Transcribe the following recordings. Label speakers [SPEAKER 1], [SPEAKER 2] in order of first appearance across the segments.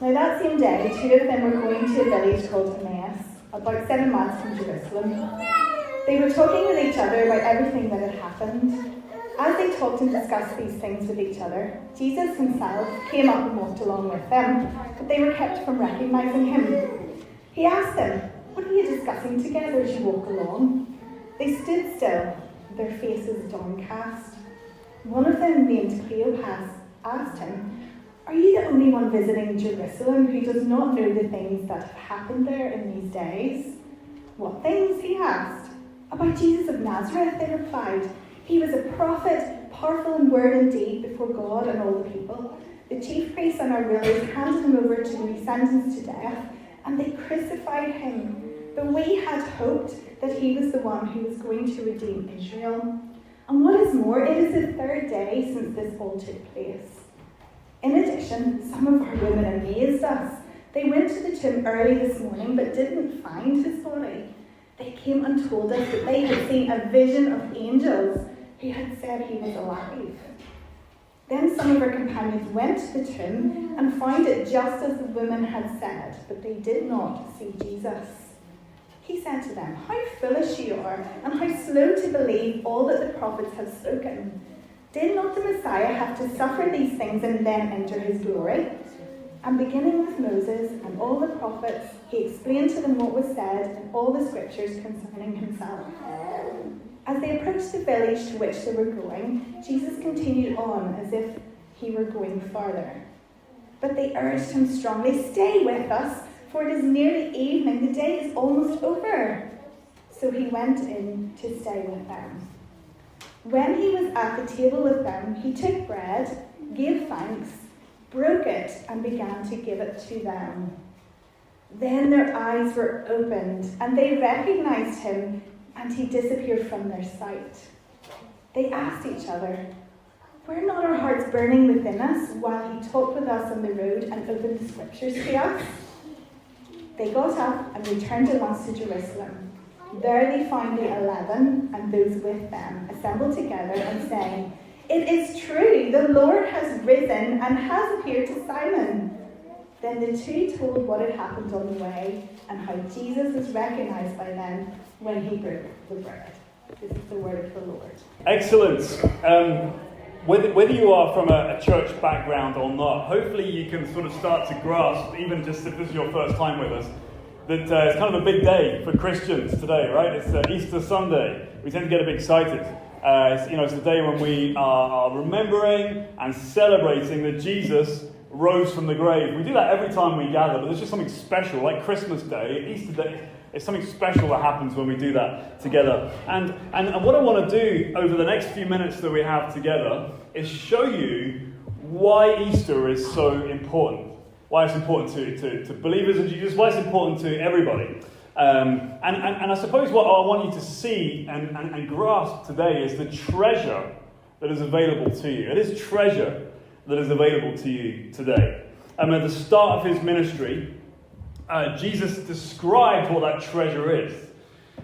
[SPEAKER 1] Now that same day, two of them were going to a village called Emmaus, about 7 miles from Jerusalem. They were talking with each other about everything that had happened. As they talked and discussed these things with each other, Jesus himself came up and walked along with them, but they were kept from recognizing him. He asked them, "What are you discussing together as you walk along?" They stood still, their faces downcast. One of them, named Cleopas, asked him, "Are you the only one visiting Jerusalem who does not know the things that have happened there in these days?" "What things?" he asked. "About Jesus of Nazareth," they replied. "He was a prophet, powerful in word and deed before God and all the people. The chief priests and our rulers handed him over to be sentenced to death, and they crucified him. But we had hoped that he was the one who was going to redeem Israel. And what is more, it is the third day since this all took place." In addition, some of our women amazed us. They went to the tomb early this morning but didn't find his body. They came and told us that they had seen a vision of angels who had said he was alive. Then some of our companions went to the tomb and found it just as the women had said, but they did not see Jesus. He said to them, "How foolish you are, and how slow to believe all that the prophets have spoken. Did not the Messiah have to suffer these things and then enter his glory?" And beginning with Moses and all the prophets, he explained to them what was said in all the scriptures concerning himself. As they approached the village to which they were going, Jesus continued on as if he were going farther. But they urged him strongly, "Stay with us, for it is nearly evening, the day is almost over." So he went in to stay with them. When he was at the table with them, he took bread, gave thanks, broke it, and began to give it to them. Then their eyes were opened, and they recognized him, and he disappeared from their sight. They asked each other, "Were not our hearts burning within us while he talked with us on the road and opened the scriptures to us?" They got up and returned at once to Jerusalem. There they found the 11 and those with them assembled together and saying, "It is true, the Lord has risen and has appeared to Simon." Then the two told what had happened on the way and how Jesus was recognized by them when he broke the bread. This is the word of the Lord.
[SPEAKER 2] Excellent. Whether you are from a church background or not, hopefully you can sort of start to grasp, even just if this is your first time with us, that it's kind of a big day for Christians today, right? It's Easter Sunday. We tend to get a bit excited. It's the day when we are remembering and celebrating that Jesus rose from the grave. We do that every time we gather, but there's just something special, like Christmas Day, Easter Day. It's something special that happens when we do that together. And what I want to do over the next few minutes that we have together is show you why Easter is so important. Why it's important to believers in Jesus, why it's important to everybody. And I suppose what I want you to see and grasp today is the treasure that is available to you. It is treasure that is available to you today. At the start of his ministry, Jesus described what that treasure is.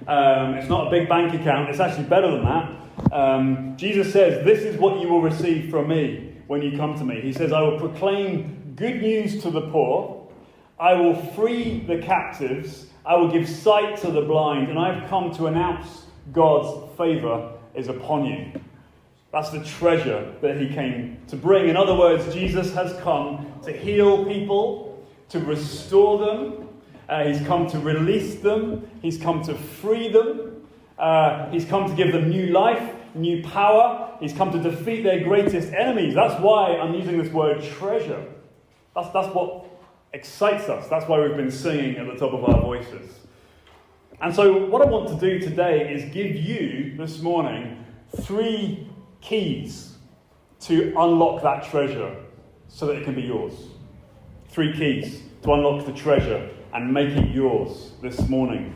[SPEAKER 2] It's not a big bank account, it's actually better than that. Jesus says, "This is what you will receive from me when you come to me." He says, "I will proclaim good news to the poor, I will free the captives, I will give sight to the blind, and I have come to announce God's favour is upon you." That's the treasure that he came to bring. In other words, Jesus has come to heal people, to restore them. He's come to release them. He's come to free them. He's come to give them new life, new power. He's come to defeat their greatest enemies. That's why I'm using this word treasure. That's what excites us. That's why we've been singing at the top of our voices. And so what I want to do today is give you, this morning, 3 keys to unlock that treasure so that it can be yours. 3 keys to unlock the treasure and make it yours this morning.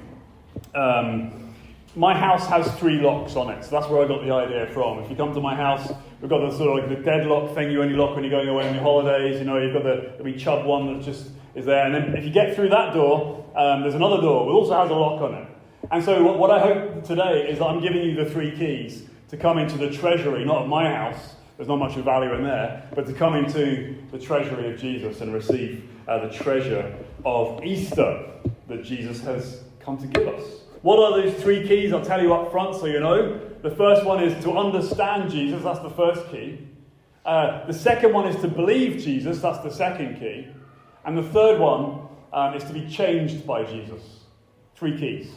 [SPEAKER 2] My house has 3 locks on it, so that's where I got the idea from. If you come to my house, we've got the sort of like the deadlock thing you only lock when you're going away on your holidays. You've got the wee chub one that just is there. And then if you get through that door, there's another door that also has a lock on it. And so what I hope today is that I'm giving you the 3 keys to come into the treasury, not of my house, there's not much of value in there, but to come into the treasury of Jesus and receive the treasure of Easter that Jesus has come to give us. What are those three keys? I'll tell you up front so you know. The first one is to understand Jesus. That's the first key. The second one is to believe Jesus. That's the second key. And the third one is to be changed by Jesus. Three keys.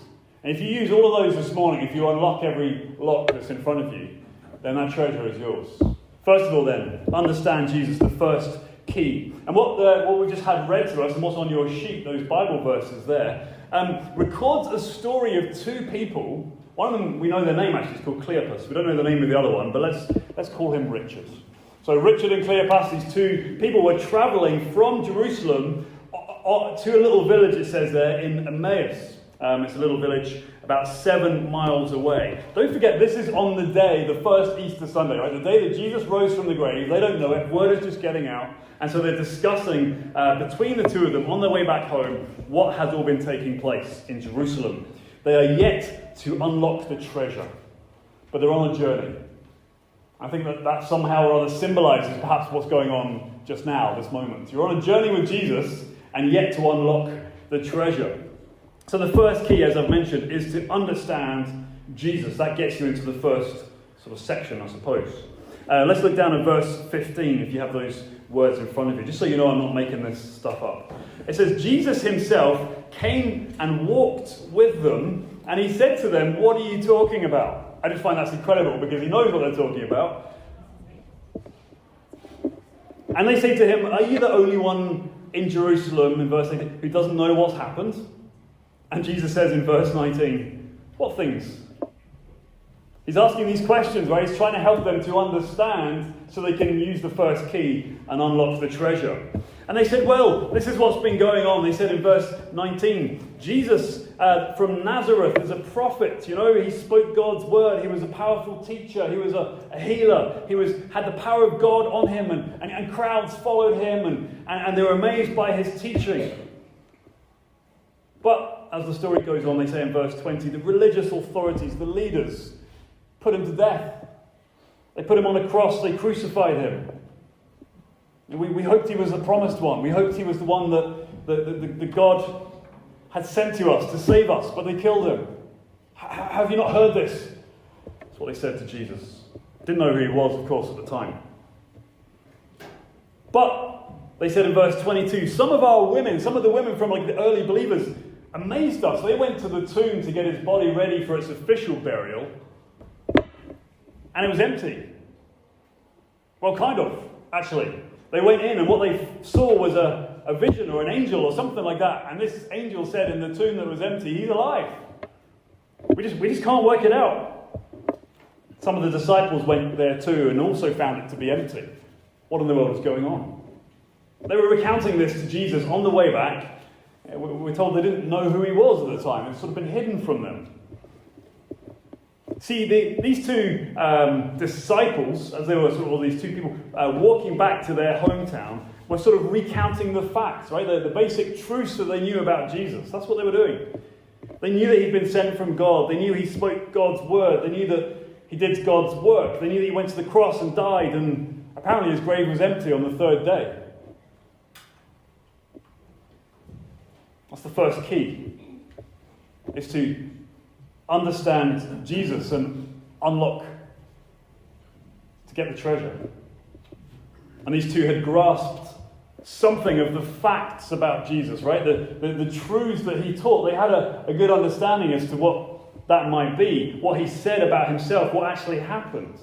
[SPEAKER 2] And if you use all of those this morning, if you unlock every lock that's in front of you, then that treasure is yours. First of all then, understand Jesus, the first key. And what we just had read to us, and what's on your sheet, those Bible verses there, records a story of two people. One of them, we know their name actually, it's called Cleopas. We don't know the name of the other one, but let's call him Richard. So Richard and Cleopas, these two people, were travelling from Jerusalem to a little village, it says there, in Emmaus. It's a little village about 7 miles away. Don't forget, this is on the day, the first Easter Sunday, right? The day that Jesus rose from the grave. They don't know it. Word is just getting out. And so they're discussing between the two of them on their way back home what has all been taking place in Jerusalem. They are yet to unlock the treasure, but they're on a journey. I think that somehow or other symbolises perhaps what's going on just now, this moment. You're on a journey with Jesus and yet to unlock the treasure. So the first key, as I've mentioned, is to understand Jesus. That gets you into the first sort of section, I suppose. Let's look down at verse 15, if you have those words in front of you, just so you know I'm not making this stuff up. It says, Jesus himself came and walked with them, and he said to them, "What are you talking about?" I just find that's incredible, because he knows what they're talking about. And they say to him, "Are you the only one in Jerusalem," in verse 18, "who doesn't know what's happened?" And Jesus says in verse 19, "What things?" He's asking these questions, right? He's trying to help them to understand so they can use the first key and unlock the treasure. And they said, "Well, this is what's been going on." They said in verse 19, Jesus from Nazareth is a prophet. You know, he spoke God's word. He was a powerful teacher. He was a healer. He had the power of God on him, and crowds followed him, and they were amazed by his teaching. But as the story goes on, they say in verse 20, the religious authorities, the leaders, put him to death. They put him on a cross. They crucified him. We hoped he was the promised one. We hoped he was the one that God had sent to us to save us, but they killed him. Have you not heard this? That's what they said to Jesus. Didn't know who he was, of course, at the time. But they said in verse 22, some of the women from the early believers amazed us. They went to the tomb to get his body ready for its official burial, and it was empty. Well, kind of, actually. They went in, and what they saw was a vision or an angel or something like that. And this angel said in the tomb that was empty, "He's alive." We just can't work it out. Some of the disciples went there too and also found it to be empty. What in the world was going on? They were recounting this to Jesus on the way back. We're told they didn't know who he was at the time. It's sort of been hidden from them. See, these two disciples, as they were sort of these two people walking back to their hometown, were sort of recounting the facts, right? The basic truths that they knew about Jesus. That's what they were doing. They knew that he'd been sent from God. They knew he spoke God's word. They knew that he did God's work. They knew that he went to the cross and died, and apparently his grave was empty on the third day. That's the first key, is to understand Jesus and unlock, to get the treasure. And these two had grasped something of the facts about Jesus, right? The truths that he taught. They had a good understanding as to what that might be, what he said about himself, what actually happened.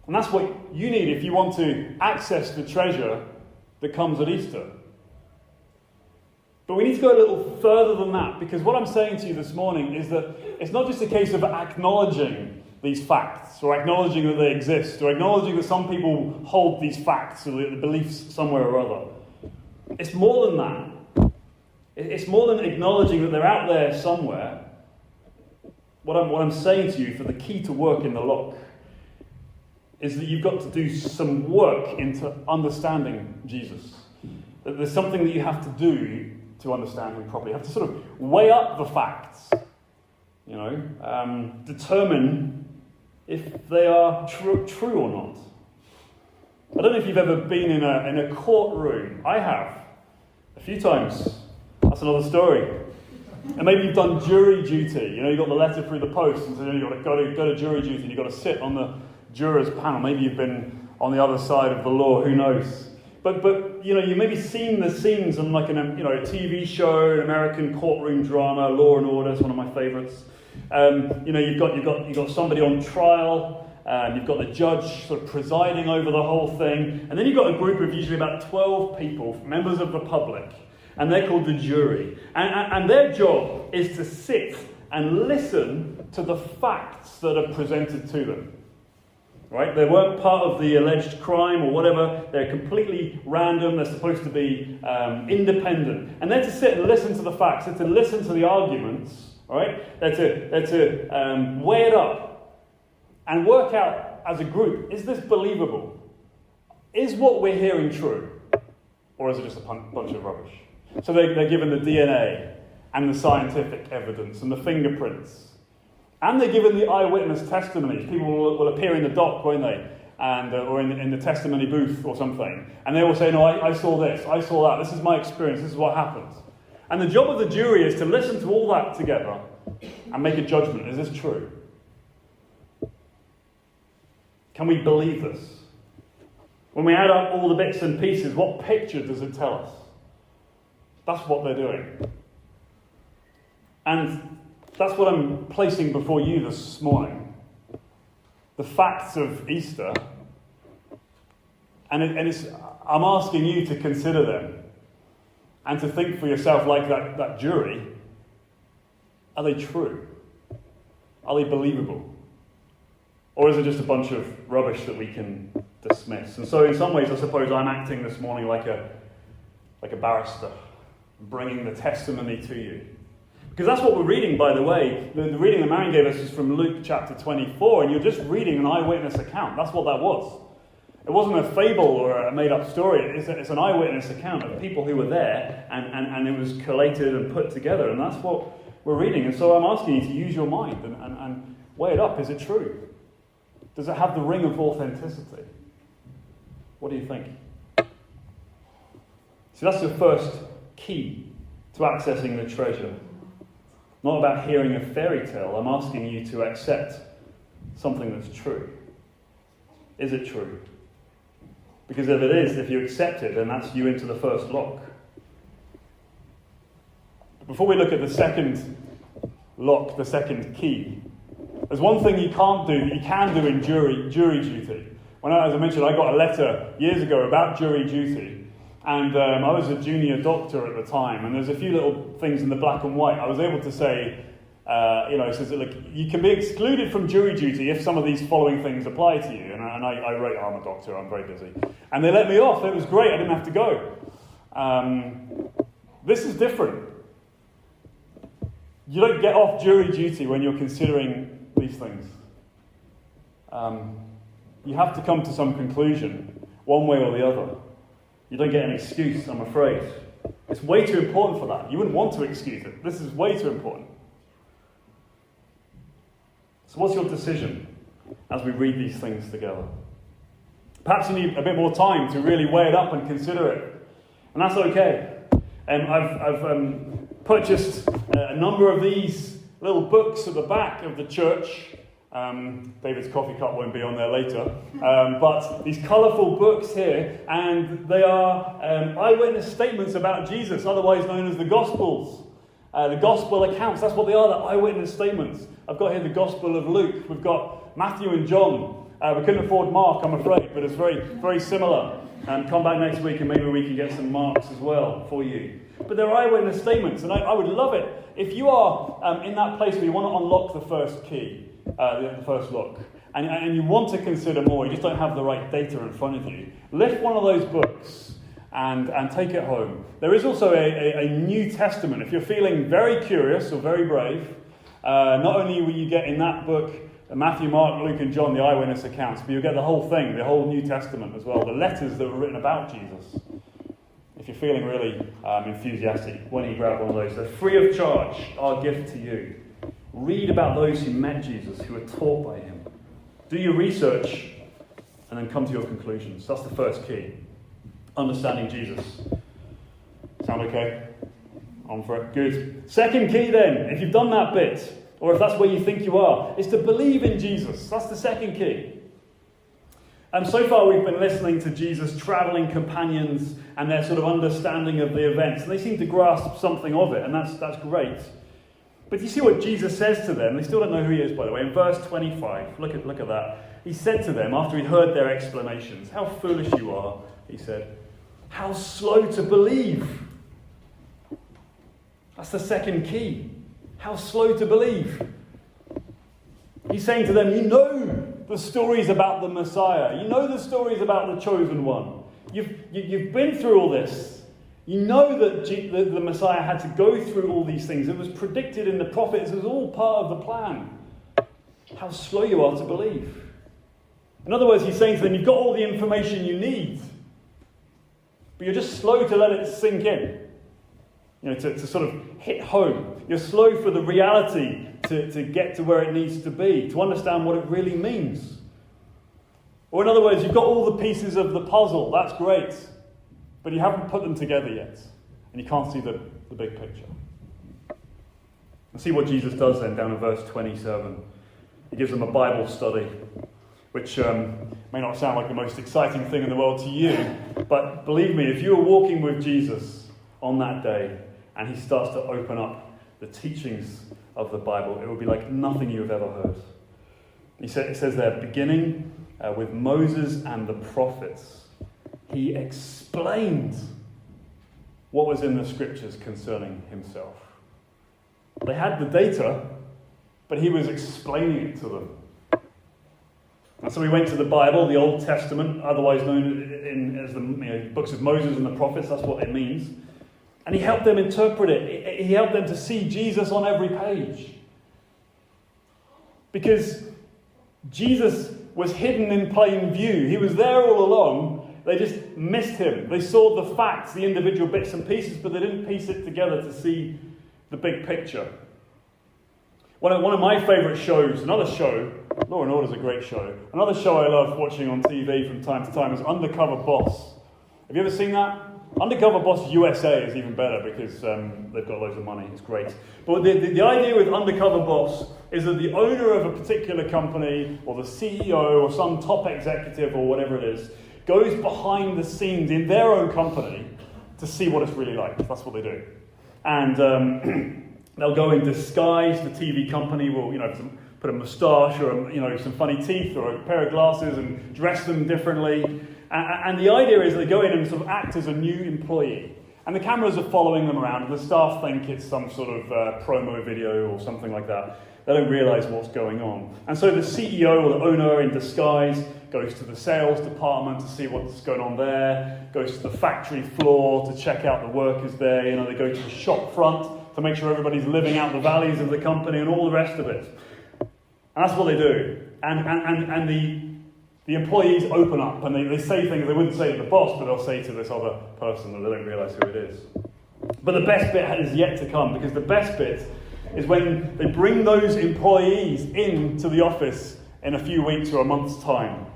[SPEAKER 2] And that's what you need if you want to access the treasure that comes at Easter. But we need to go a little further than that, because what I'm saying to you this morning is that it's not just a case of acknowledging these facts, or acknowledging that they exist, or acknowledging that some people hold these facts or the beliefs somewhere or other. It's more than that. It's more than acknowledging that they're out there somewhere. What I'm saying to you, for the key to work in the lock, is that you've got to do some work into understanding Jesus. That there's something that you have to do to understand him properly. You have to sort of weigh up the facts, determine if they are true or not. I don't know if you've ever been in a courtroom. I have, a few times. That's another story. And maybe you've done jury duty. You got the letter through the post, and so you've got to go to jury duty, and you've got to sit on the jurors panel. Maybe you've been on the other side of the law. Who knows? But you maybe seen the scenes on like a TV show, an American courtroom drama, Law and Order is one of my favourites. You've got somebody on trial. You've got the judge sort of presiding over the whole thing, and then you've got a group of usually about 12 people, members of the public. And they're called the jury. And their job is to sit and listen to the facts that are presented to them. Right? They weren't part of the alleged crime or whatever. They're completely random. They're supposed to be independent. And they're to sit and listen to the facts. They're to listen to the arguments. Right? They're to weigh it up and work out as a group, is this believable? Is what we're hearing true? Or is it just a bunch of rubbish? So they're given the DNA and the scientific evidence and the fingerprints. And they're given the eyewitness testimonies. People will appear in the dock, won't they? And or in the testimony booth or something. And they will say, no, I saw this, I saw that, this is my experience, this is what happened. And the job of the jury is to listen to all that together and make a judgment. Is this true? Can we believe this? When we add up all the bits and pieces, what picture does it tell us? That's what they're doing. And that's what I'm placing before you this morning. The facts of Easter. And I'm asking you to consider them. And to think for yourself like that jury. Are they true? Are they believable? Or is it just a bunch of rubbish that we can dismiss? And so in some ways, I suppose I'm acting this morning like a barrister, bringing the testimony to you. Because that's what we're reading, by the way. The reading that Marion gave us is from Luke chapter 24, and you're just reading an eyewitness account. That's what that was. It wasn't a fable or a made-up story. It's an eyewitness account of people who were there, and it was collated and put together, and that's what we're reading. And so I'm asking you to use your mind and weigh it up. Is it true? Does it have the ring of authenticity? What do you think? So that's the first key to accessing the treasure. Not about hearing a fairy tale. I'm asking you to accept something that's true. Is it true? Because if it is, if you accept it, then that's you into the first lock. Before we look at the second lock, the second key, there's one thing you can't do that you can do in jury duty. As I mentioned, I got a letter years ago about jury duty, and I was a junior doctor at the time, and there's a few little things in the black and white. I was able to say, it says, look, you can be excluded from jury duty if some of these following things apply to you. And I wrote, I'm a doctor, I'm very busy. And they let me off. It was great, I didn't have to go. This is different. You don't get off jury duty when you're considering these things. You have to come to some conclusion, one way or the other. You don't get an excuse, I'm afraid. It's way too important for that. You wouldn't want to excuse it. This is way too important. So what's your decision as we read these things together? Perhaps you need a bit more time to really weigh it up and consider it. And that's okay. I've purchased a number of these little books at the back of the church. David's coffee cup won't be on there later. But these colourful books here, and they are eyewitness statements about Jesus, otherwise known as the Gospels. The Gospel accounts, that's what they are, the eyewitness statements. I've got here the Gospel of Luke. We've got Matthew and John. We couldn't afford Mark, I'm afraid, but it's very, very similar. Come back next week and maybe we can get some marks as well for you. But they're eyewitness statements, and I would love it if you are in that place where you want to unlock the first key, the first lock, and you want to consider more, you just don't have the right data in front of you. Lift one of those books and take it home. There is also a New Testament. If you're feeling very curious or very brave, not only will you get in that book Matthew, Mark, Luke and John, the eyewitness accounts, but you'll get the whole thing, the whole New Testament as well, the letters that were written about Jesus. If you're feeling really enthusiastic, why don't you grab one of those? They're free of charge, our gift to you. Read about those who met Jesus, who were taught by him. Do your research and then come to your conclusions. That's the first key. Understanding Jesus. Sound okay? On for it? Good. Second key then, if you've done that bit, or if that's where you think you are, is to believe in Jesus. That's the second key. And so far we've been listening to Jesus' travelling companions and their sort of understanding of the events. And they seem to grasp something of it, and that's great. But you see what Jesus says to them? They still don't know who he is, by the way. In verse 25, look at that. He said to them, after he'd heard their explanations, "How foolish you are," he said. "How slow to believe." That's the second key. How slow to believe. He's saying to them, you know the stories about the Messiah. You know the stories about the chosen one. You've been through all this. You know that the Messiah had to go through all these things. It was predicted in the prophets. It was all part of the plan. How slow you are to believe. In other words, he's saying to them, you've got all the information you need, but you're just slow to let it sink in. To sort of hit home. You're slow for the reality to get to where it needs to be, to understand what it really means. Or in other words, you've got all the pieces of the puzzle. That's great. But you haven't put them together yet. And you can't see the big picture. And see what Jesus does then down in verse 27. He gives them a Bible study, which may not sound like the most exciting thing in the world to you. But believe me, if you were walking with Jesus on that day, and he starts to open up the teachings of the Bible, it will be like nothing you have ever heard. It says there, beginning with Moses and the prophets, he explained what was in the scriptures concerning himself. They had the data, but he was explaining it to them. And so we went to the Bible, the Old Testament, otherwise known as the books of Moses and the prophets. That's what it means. And he helped them interpret it. He helped them to see Jesus on every page. Because Jesus was hidden in plain view. He was there all along. They just missed him. They saw the facts, the individual bits and pieces, but they didn't piece it together to see the big picture. One of my favourite shows, another show, Law and Order is a great show. Another show I love watching on TV from time to time is Undercover Boss. Have you ever seen that? Undercover Boss USA is even better because they've got loads of money. It's great. But the idea with Undercover Boss is that the owner of a particular company or the CEO or some top executive or whatever it is goes behind the scenes in their own company to see what it's really like. That's what they do. And they'll go in disguise. The TV company will, put a moustache or some funny teeth or a pair of glasses and dress them differently. And the idea is they go in and sort of act as a new employee. And the cameras are following them around, and the staff think it's some sort of promo video or something like that. They don't realise what's going on. And so the CEO or the owner in disguise goes to the sales department to see what's going on there, goes to the factory floor to check out the workers there. They go to the shop front to make sure everybody's living out the values of the company and all the rest of it. And that's what they do. And the employees open up and they say things they wouldn't say to the boss, but they'll say to this other person that they don't realise who it is. But the best bit is yet to come, because the best bit is when they bring those employees into the office in a few weeks or a month's time.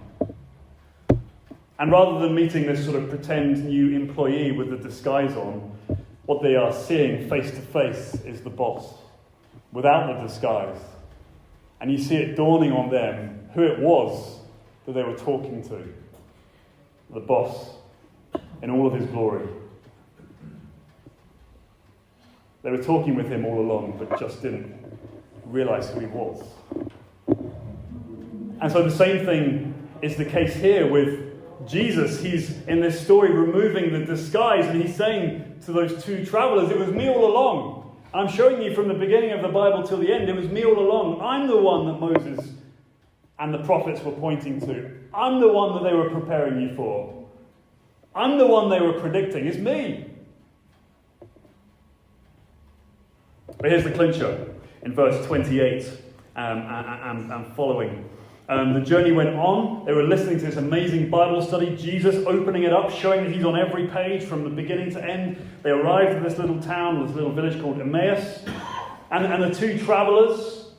[SPEAKER 2] And rather than meeting this sort of pretend new employee with the disguise on, what they are seeing face to face is the boss, without the disguise. And you see it dawning on them who it was that they were talking to. The boss in all of his glory. They were talking with him all along, but just didn't realise who he was. And so the same thing is the case here with Jesus. He's, in this story, removing the disguise, and he's saying to those two travellers, it was me all along. And I'm showing you from the beginning of the Bible till the end, it was me all along. I'm the one that Moses and the prophets were pointing to. I'm the one that they were preparing you for. I'm the one they were predicting. It's me. But here's the clincher in verse 28 and following. The journey went on. They were listening to this amazing Bible study. Jesus opening it up, showing that he's on every page from the beginning to end. They arrived at this little town, this little village called Emmaus. And the two travellers,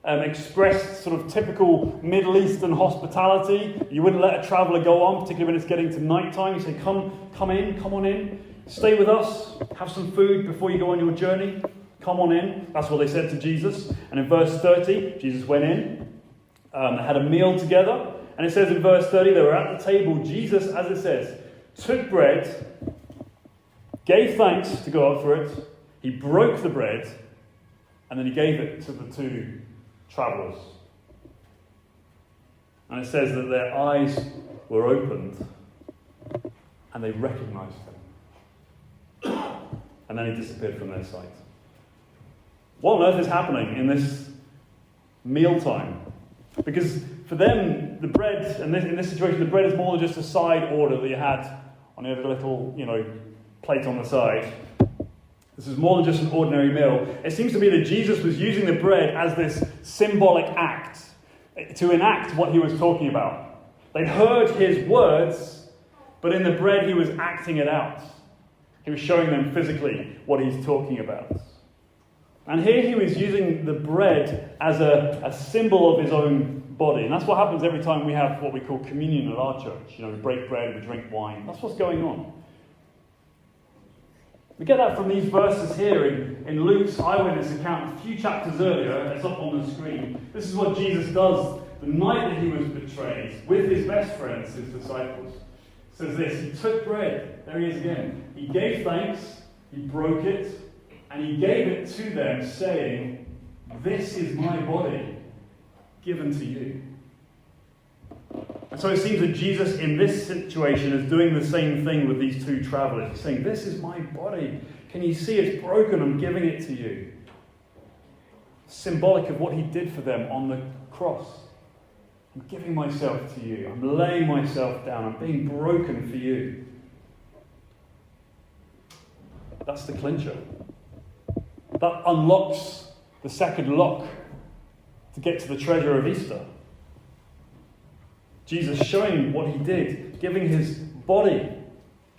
[SPEAKER 2] expressed sort of typical Middle Eastern hospitality. You wouldn't let a traveller go on, particularly when it's getting to night time. You say, come on in, stay with us, have some food before you go on your journey. Come on in. That's what they said to Jesus. And in verse 30, Jesus went in. They had a meal together. And it says in verse 30, they were at the table. Jesus, as it says, took bread, gave thanks to God for it. He broke the bread, and then he gave it to the two travellers. And it says that their eyes were opened, and they recognised him. And then he disappeared from their sight. What on earth is happening in this mealtime? Because for them, the bread, and in this situation, the bread is more than just a side order that you had on the little, plate on the side. This is more than just an ordinary meal. It seems to be that Jesus was using the bread as this symbolic act to enact what he was talking about. They'd heard his words, but in the bread he was acting it out. He was showing them physically what he's talking about. And here he was using the bread as a symbol of his own body. And that's what happens every time we have what we call communion at our church. We break bread, we drink wine. That's what's going on. We get that from these verses here in Luke's eyewitness account a few chapters earlier. It's up on the screen. This is what Jesus does the night that he was betrayed with his best friends, his disciples. It says this, he took bread. There he is again. He gave thanks, he broke it, and he gave it to them, saying, "This is my body, given to you." And so it seems that Jesus in this situation is doing the same thing with these two travellers. He's saying, "This is my body. Can you see it's broken? I'm giving it to you." Symbolic of what he did for them on the cross. I'm giving myself to you. I'm laying myself down. I'm being broken for you. That's the clincher. That unlocks the second lock to get to the treasure of Easter. Jesus showing what he did, giving his body.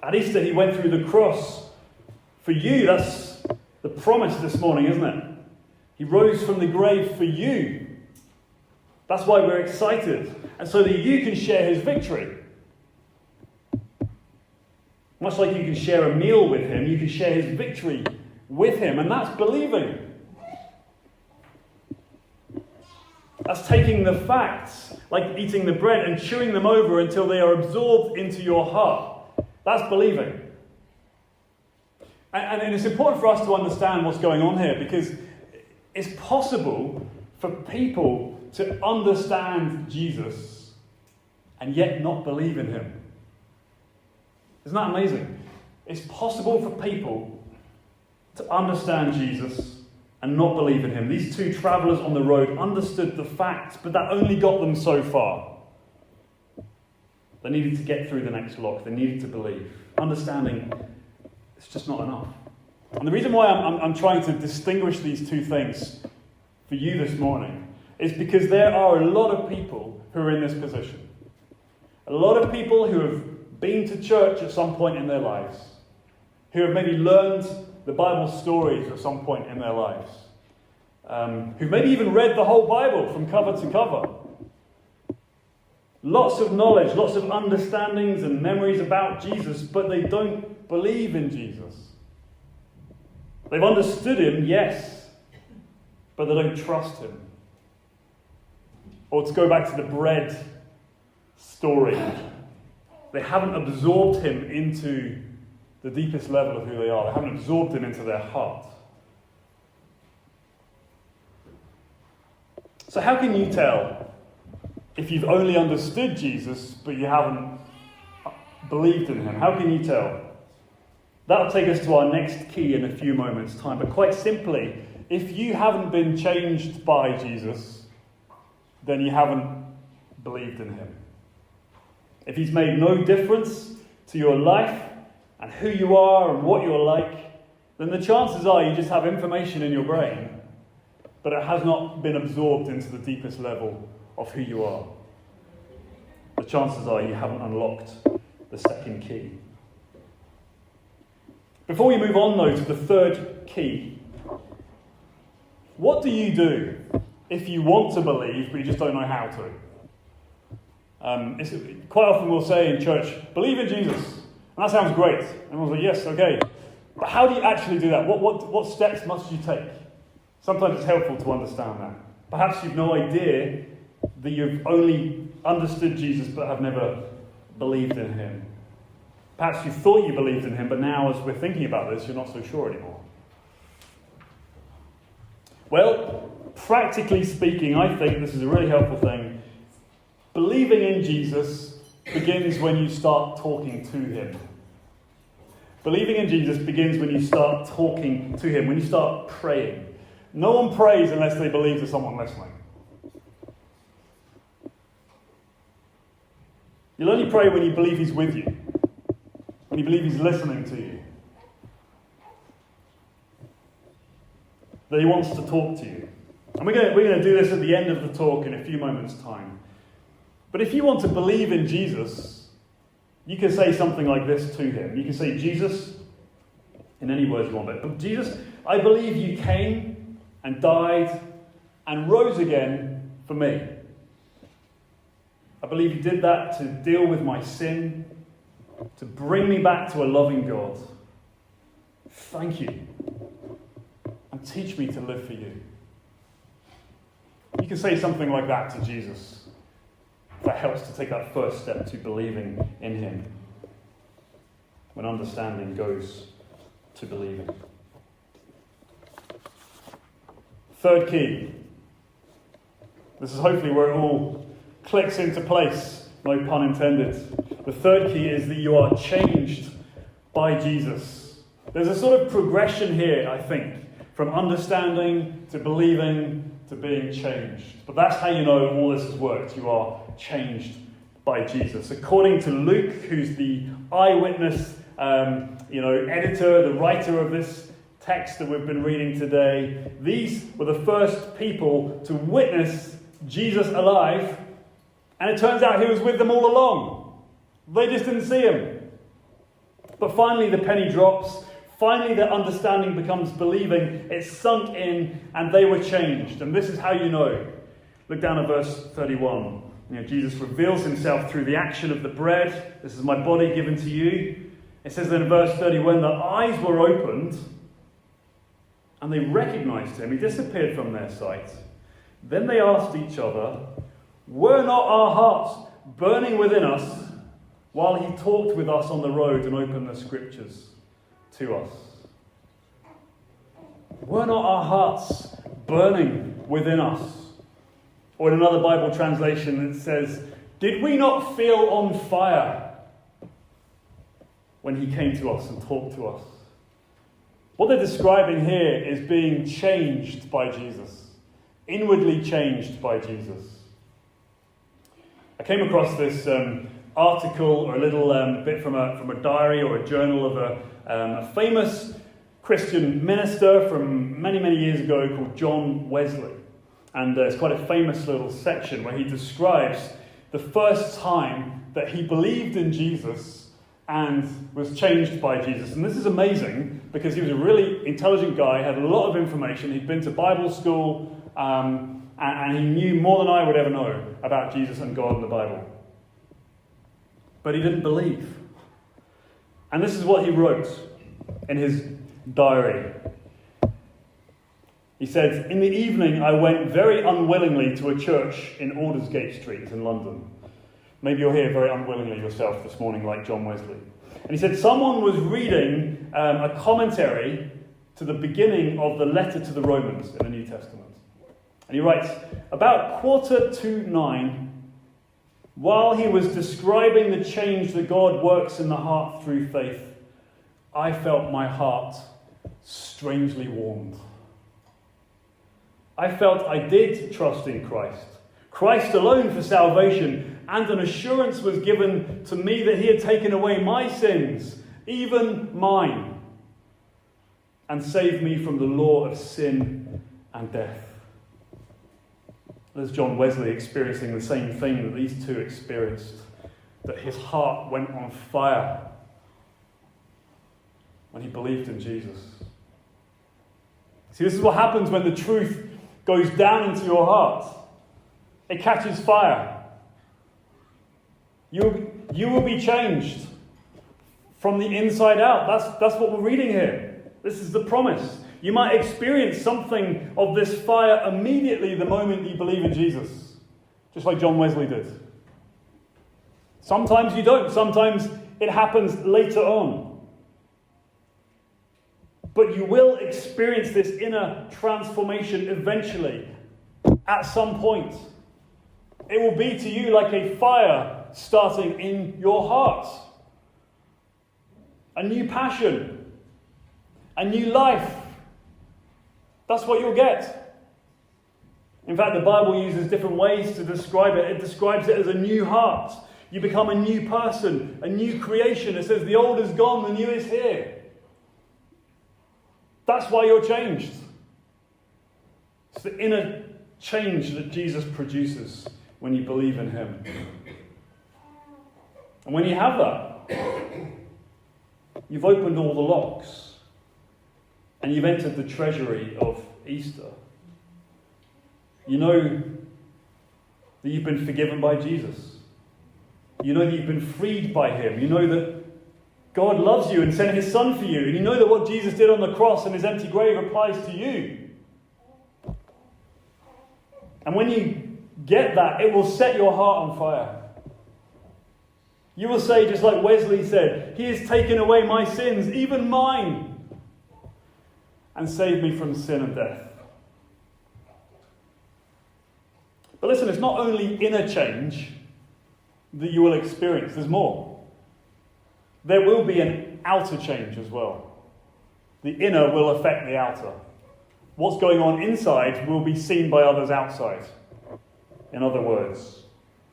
[SPEAKER 2] At Easter, he went through the cross. For you, that's the promise this morning, isn't it? He rose from the grave for you. That's why we're excited. And so that you can share his victory. Much like you can share a meal with him, you can share his victory with him. And that's believing. That's taking the facts, like eating the bread, and chewing them over until they are absorbed into your heart. That's believing. And it's important for us to understand what's going on here, because it's possible for people to understand Jesus and yet not believe in him. Isn't that amazing? It's possible for people to understand Jesus and not believe in him. These two travellers on the road understood the facts, but that only got them so far. They needed to get through the next lock. They needed to believe. Understanding, it's just not enough. And the reason why I'm trying to distinguish these two things for you this morning is because there are a lot of people who are in this position. A lot of people who have been to church at some point in their lives, who have maybe learned the Bible stories at some point in their lives, who've maybe even read the whole Bible from cover to cover. Lots of knowledge, lots of understandings and memories about Jesus, but they don't believe in Jesus. They've understood him, yes, but they don't trust him. Or to go back to the bread story, they haven't absorbed him into the deepest level of who they are. They haven't absorbed him into their heart. So how can you tell if you've only understood Jesus, but you haven't believed in him? How can you tell? That'll take us to our next key in a few moments' time. But quite simply, if you haven't been changed by Jesus, then you haven't believed in him. If he's made no difference to your life and who you are and what you're like, then the chances are you just have information in your brain, but it has not been absorbed into the deepest level of who you are. The chances are you haven't unlocked the second key. Before we move on, though, to the third key, what do you do if you want to believe, but you just don't know how to. Quite often we'll say in church, believe in Jesus. And that sounds great. And everyone's like, yes, okay. But how do you actually do that? What steps must you take? Sometimes it's helpful to understand that. Perhaps you've no idea that you've only understood Jesus but have never believed in him. Perhaps you thought you believed in him, but now as we're thinking about this, you're not so sure anymore. Well, practically speaking, I think this is a really helpful thing. Believing in Jesus begins when you start talking to him. Believing in Jesus begins when you start talking to him, when you start praying. No one prays unless they believe there's someone listening. You'll only pray when you believe he's with you, when you believe he's listening to you, that he wants to talk to you. And we're going to do this at the end of the talk in a few moments' time. But if you want to believe in Jesus, you can say something like this to him. You can say, Jesus, in any words you want, but Jesus, I believe you came and died and rose again for me. I believe you did that to deal with my sin, to bring me back to a loving God. Thank you. And teach me to live for you. You can say something like that to Jesus. That helps to take that first step to believing in him. When understanding goes to believing. Third key. This is hopefully where it all clicks into place. No pun intended. The third key is that you are changed by Jesus. There's a sort of progression here, I think, from understanding to believing to being changed. But that's how you know all this has worked. You are changed by Jesus. According to Luke, who's the eyewitness, editor, the writer of this text that we've been reading today, these were the first people to witness Jesus alive, and it turns out he was with them all along. They just didn't see him. But finally the penny drops. Finally their understanding becomes believing. It's sunk in, and they were changed. And this is how you know. Look down at verse 31. Jesus reveals himself through the action of the bread. This is my body given to you. It says then in verse 30, when their eyes were opened and they recognized him, he disappeared from their sight. Then they asked each other, were not our hearts burning within us while he talked with us on the road and opened the scriptures to us? Were not our hearts burning within us? Or in another Bible translation it says, did we not feel on fire when he came to us and talked to us? What they're describing here is being changed by Jesus. Inwardly changed by Jesus. I came across this article or a little bit from a diary or a journal of a famous Christian minister from many, many years ago called John Wesley. And it's quite a famous little section where he describes the first time that he believed in Jesus and was changed by Jesus. And this is amazing because he was a really intelligent guy, had a lot of information. He'd been to Bible school, and he knew more than I would ever know about Jesus and God and the Bible. But he didn't believe. And this is what he wrote in his diary. He said, in the evening I went very unwillingly to a church in Aldersgate Street in London. Maybe you're here very unwillingly yourself this morning like John Wesley. And he said, someone was reading a commentary to the beginning of the letter to the Romans in the New Testament. And he writes, about 8:45, while he was describing the change that God works in the heart through faith, I felt my heart strangely warmed. I felt I did trust in Christ. Christ alone for salvation, and an assurance was given to me that he had taken away my sins, even mine, and saved me from the law of sin and death. There's John Wesley experiencing the same thing that these two experienced, that his heart went on fire when he believed in Jesus. See, this is what happens when the truth goes down into your heart. It catches fire. You will be changed from the inside out. That's what we're reading here. This is the promise. You might experience something of this fire immediately the moment you believe in Jesus, just like John Wesley did. Sometimes you don't. Sometimes it happens later on. But you will experience this inner transformation eventually, at some point. It will be to you like a fire starting in your heart. A new passion. A new life. That's what you'll get. In fact, the Bible uses different ways to describe it. It describes it as a new heart. You become a new person, a new creation. It says the old is gone, the new is here. That's why you're changed. It's the inner change that Jesus produces when you believe in him. And when you have that, you've opened all the locks and you've entered the treasury of Easter. You know that you've been forgiven by Jesus. You know that you've been freed by him. You know that God loves you and sent his son for you. And you know that what Jesus did on the cross and his empty grave applies to you. And when you get that, it will set your heart on fire. You will say, just like Wesley said, he has taken away my sins, even mine, and saved me from sin and death. But listen, it's not only inner change that you will experience. There's more. There will be an outer change as well. The inner will affect the outer. What's going on inside will be seen by others outside. In other words,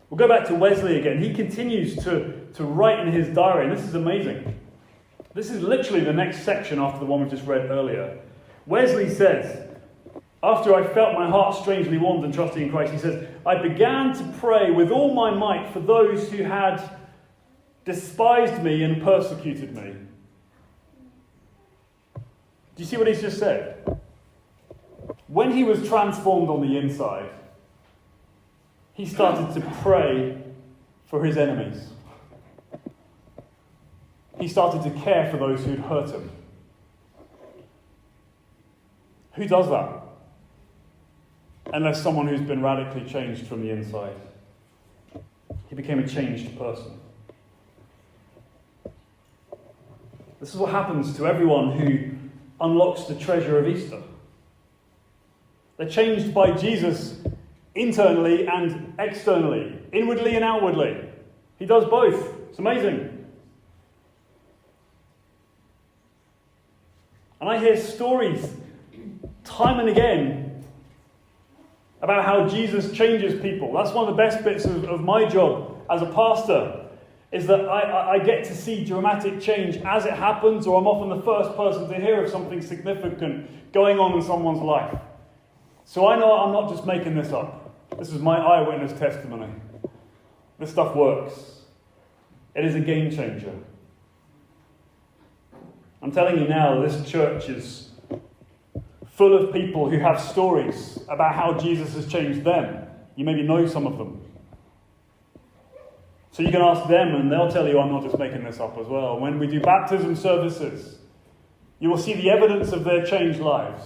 [SPEAKER 2] we'll go back to Wesley again. He continues to write in his diary, and this is amazing. This is literally the next section after the one we just read earlier. Wesley says, after I felt my heart strangely warmed and trusting in Christ, he says, I began to pray with all my might for those who had despised me and persecuted me. Do you see what he's just said? When he was transformed on the inside, he started to pray for his enemies. He started to care for those who'd hurt him. Who does that? Unless someone who's been radically changed from the inside. He became a changed person. This is what happens to everyone who unlocks the treasure of Easter. They're changed by Jesus internally and externally, inwardly and outwardly. He does both. It's amazing. And I hear stories time and again about how Jesus changes people. That's one of the best bits of my job as a pastor, is that I get to see dramatic change as it happens, or I'm often the first person to hear of something significant going on in someone's life. So I know I'm not just making this up. This is my eyewitness testimony. This stuff works. It is a game changer. I'm telling you now, this church is full of people who have stories about how Jesus has changed them. You maybe know some of them. So you can ask them and they'll tell you I'm not just making this up as well. When we do baptism services, you will see the evidence of their changed lives.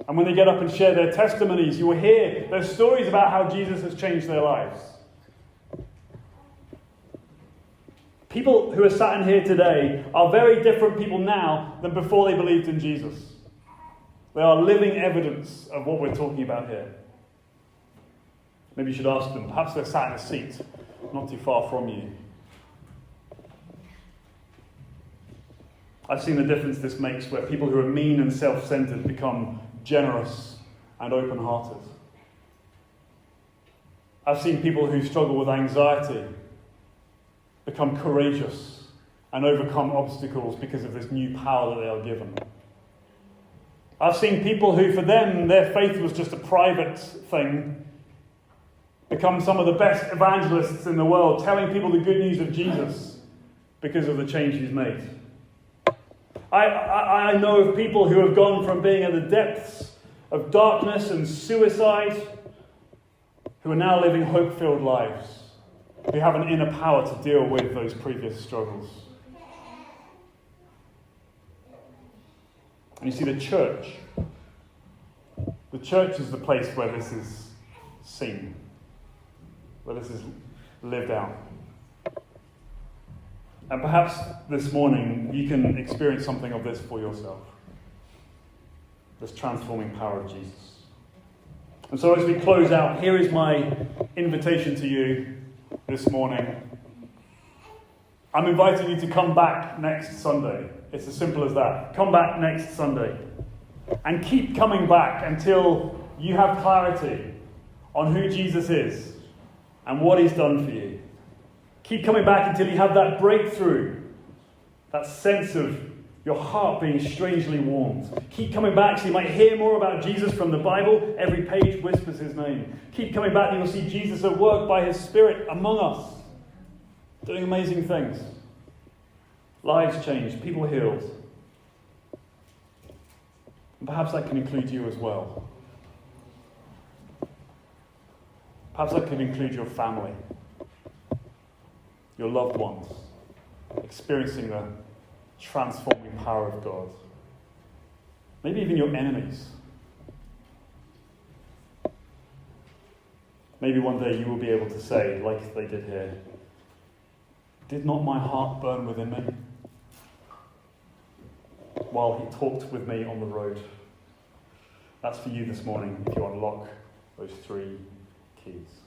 [SPEAKER 2] And when they get up and share their testimonies, you will hear their stories about how Jesus has changed their lives. People who are sat in here today are very different people now than before they believed in Jesus. They are living evidence of what we're talking about here. Maybe you should ask them. Perhaps they're sat in a seat not too far from you. I've seen the difference this makes where people who are mean and self-centered become generous and open-hearted. I've seen people who struggle with anxiety become courageous and overcome obstacles because of this new power that they are given. I've seen people who, for them, their faith was just a private thing, become some of the best evangelists in the world, telling people the good news of Jesus because of the change he's made. I know of people who have gone from being at the depths of darkness and suicide, who are now living hope-filled lives, who have an inner power to deal with those previous struggles. And you see, the church is the place where this is seen, where this is lived out. And perhaps this morning you can experience something of this for yourself. This transforming power of Jesus. And so as we close out, here is my invitation to you this morning. I'm inviting you to come back next Sunday. It's as simple as that. Come back next Sunday. And keep coming back until you have clarity on who Jesus is and what he's done for you. Keep coming back until you have that breakthrough, that sense of your heart being strangely warmed. Keep coming back so you might hear more about Jesus from the Bible. Every page whispers his name. Keep coming back and you'll see Jesus at work by his Spirit among us, doing amazing things. Lives changed, people healed. And perhaps that can include you as well. Perhaps that can include your family, your loved ones, experiencing the transforming power of God. Maybe even your enemies. Maybe one day you will be able to say, like they did here, "Did not my heart burn within me while he talked with me on the road?" That's for you this morning if you unlock those 3 keys.